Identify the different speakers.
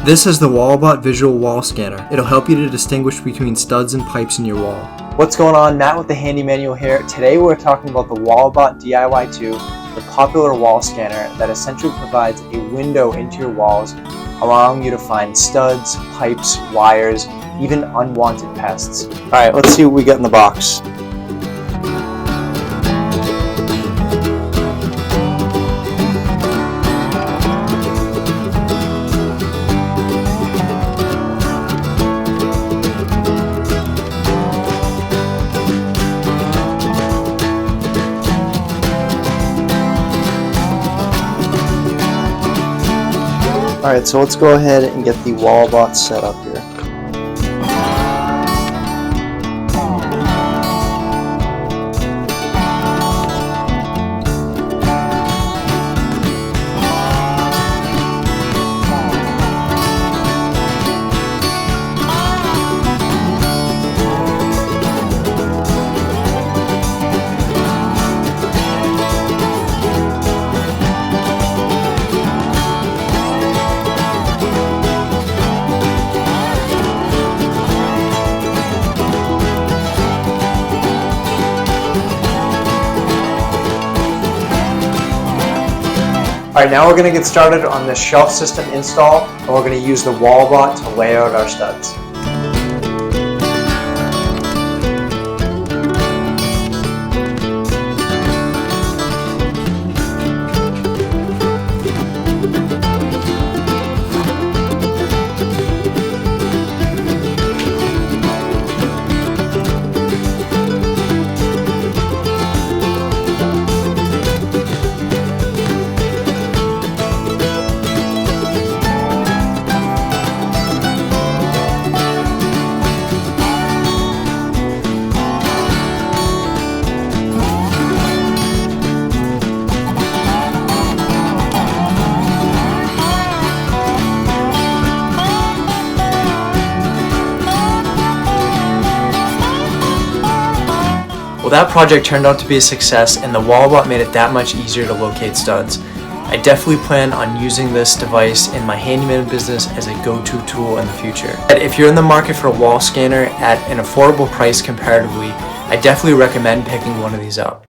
Speaker 1: This is the Walabot Visual Wall Scanner. It'll help you to distinguish between studs and pipes in your wall.
Speaker 2: What's going on? Matt with the Handy Manual here. Today we're talking about the Walabot DIY2, the popular wall scanner that essentially provides a window into your walls, allowing you to find studs, pipes, wires, even unwanted pests. Alright, let's see what we got in the box. Alright, so let's go ahead and get the Walabot set up here. Alright, now we're going to get started on the shelf system install, and we're going to use the Walabot to lay out our studs.
Speaker 1: Well, that project turned out to be a success, and the Walabot made it that much easier to locate studs. I definitely plan on using this device in my handyman business as a go-to tool in the future. If you're in the market for a wall scanner at an affordable price comparatively, I definitely recommend picking one of these up.